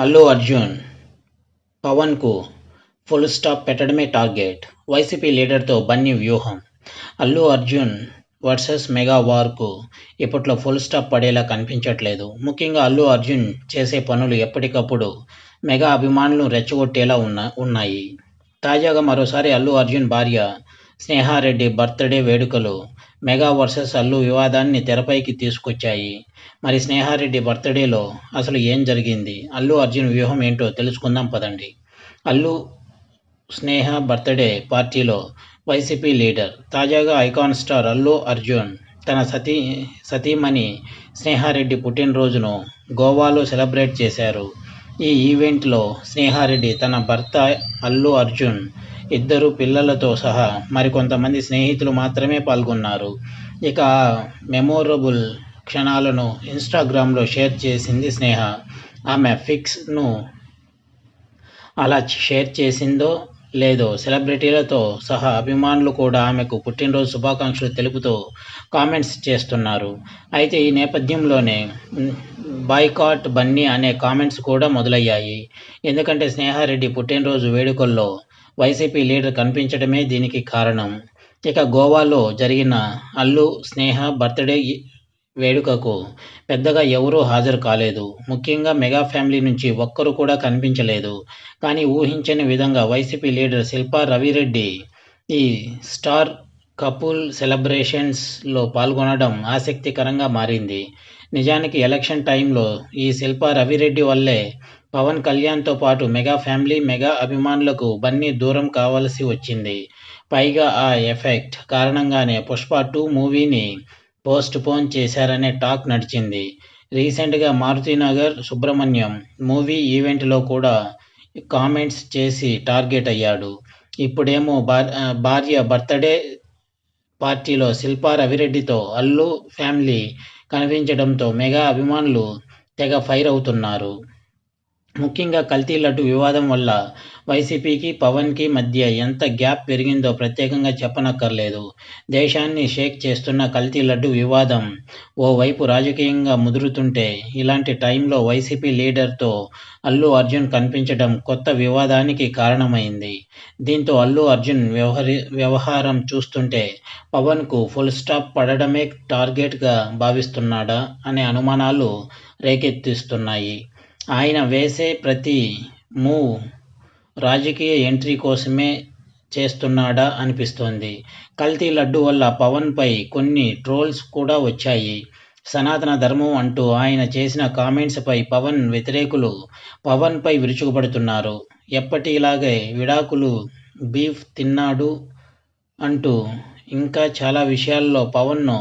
Allu Arjun పవన్కు full stop పెట్టడమే target. YCP లీడర్తో Bunny వ్యూహం. Allu Arjun versus mega వార్కు ఇప్పట్లో ఫుల్ స్టాప్ పడేలా కనిపించట్లేదు. ముఖ్యంగా అల్లు అర్జున్ చేసే పనులు ఎప్పటికప్పుడు మెగా అభిమానులను రెచ్చగొట్టేలా ఉన్నాయి. తాజాగా మరోసారి అల్లు అర్జున్ భార్య స్నేహారెడ్డి బర్త్డే వేడుకలు మెగా వర్సెస్ అల్లు వివాదాన్ని తెరపైకి తీసుకొచ్చాయి. మరి స్నేహారెడ్డి బర్త్డేలో అసలు ఏం జరిగింది? అల్లు అర్జున్ వ్యూహం ఏంటో తెలుసుకుందాం పదండి. అల్లు స్నేహ బర్త్డే పార్టీలో వైసీపీ లీడర్. తాజాగా ఐకాన్ స్టార్ అల్లు అర్జున్ తన సతీమణి స్నేహారెడ్డి పుట్టినరోజును గోవాలో సెలబ్రేట్ చేశారు. ఈ ఈవెంట్లో స్నేహారెడ్డి, తన భర్త అల్లు అర్జున్, ఇద్దరు పిల్లలతో సహా మరికొంతమంది స్నేహితులు మాత్రమే పాల్గొన్నారు. ఇక ఆ మెమొరబుల్ క్షణాలను ఇన్స్టాగ్రామ్లో షేర్ చేసింది స్నేహ. ఆమె పిక్స్ను అలా షేర్ చేసిందో లేదో సెలబ్రిటీలతో సహా అభిమానులు కూడా ఆమెకు పుట్టినరోజు శుభాకాంక్షలు తెలుపుతూ కామెంట్స్ చేస్తున్నారు. అయితే ఈ నేపథ్యంలోనే బాయ్కాట్ బన్నీ అనే కామెంట్స్ కూడా మొదలయ్యాయి. ఎందుకంటే స్నేహారెడ్డి పుట్టినరోజు వేడుకల్లో వైసీపీ లీడర్ కనిపించడమే దీనికి కారణం. ఇక గోవాలో జరిగిన అల్లు స్నేహ బర్త్డే వేడుకకు పెద్దగా ఎవరూ హాజరు కాలేదు. ముఖ్యంగా మెగా ఫ్యామిలీ నుంచి ఒక్కరు కూడా కనిపించలేదు. కానీ ఊహించని విధంగా వైసీపీ లీడర్ శిల్పా రవిరెడ్డి ఈ స్టార్ కపుల్ సెలబ్రేషన్స్లో పాల్గొనడం ఆసక్తికరంగా మారింది. నిజానికి ఎలక్షన్ టైంలో ఈ శిల్పా రవిరెడ్డి వల్లే పవన్ కళ్యాణ్తో పాటు మెగా ఫ్యామిలీ, మెగా అభిమానులకు బన్నీ దూరం కావాల్సి వచ్చింది. పైగా ఆ ఎఫెక్ట్ కారణంగానే పుష్ప 2 మూవీని పోస్ట్ పోన్ చేశారనే టాక్ నడిచింది. రీసెంట్గా మారుతినగర్ సుబ్రహ్మణ్యం మూవీ ఈవెంట్లో కూడా కామెంట్స్ చేసి టార్గెట్ అయ్యాడు. ఇప్పుడేమో భార్య బర్త్డే పార్టీలో శిల్పా రవిరెడ్డితో అల్లు ఫ్యామిలీ కనిపించడంతో మెగా అభిమానులు తెగ ఫైర్ అవుతున్నారు. ముఖ్యంగా కల్తీ లడ్డు వివాదం వల్ల వైసీపీకి, పవన్కి మధ్య ఎంత గ్యాప్ పెరిగిందో ప్రత్యేకంగా చెప్పనక్కర్లేదు. దేశాన్ని షేక్ చేస్తున్న కల్తీ లడ్డు వివాదం ఓవైపు రాజకీయంగా ముదురుతుంటే, ఇలాంటి టైంలో వైసీపీ లీడర్తో అల్లు అర్జున్ కనిపించడం కొత్త వివాదానికి కారణమైంది. దీంతో అల్లు అర్జున్ వ్యవహారం చూస్తుంటే పవన్కు ఫుల్ స్టాప్ పడడమే టార్గెట్గా భావిస్తున్నాడా అనే అనుమానాలు రేకెత్తిస్తున్నాయి. ఆయన వేసే ప్రతి మూవ్ రాజకీయ ఎంట్రీ కోసమే చేస్తున్నాడా అనిపిస్తోంది. కల్తీ లడ్డు వల్ల పవన్పై కొన్ని ట్రోల్స్ కూడా వచ్చాయి. సనాతన ధర్మం అంటూ ఆయన చేసిన కామెంట్స్పై పవన్ వ్యతిరేకులు పవన్పై విరుచుకుపడుతున్నారు. ఎప్పటిలాగే విడాకులు, బీఫ్ తిన్నాడు అంటూ ఇంకా చాలా విషయాల్లో పవన్ను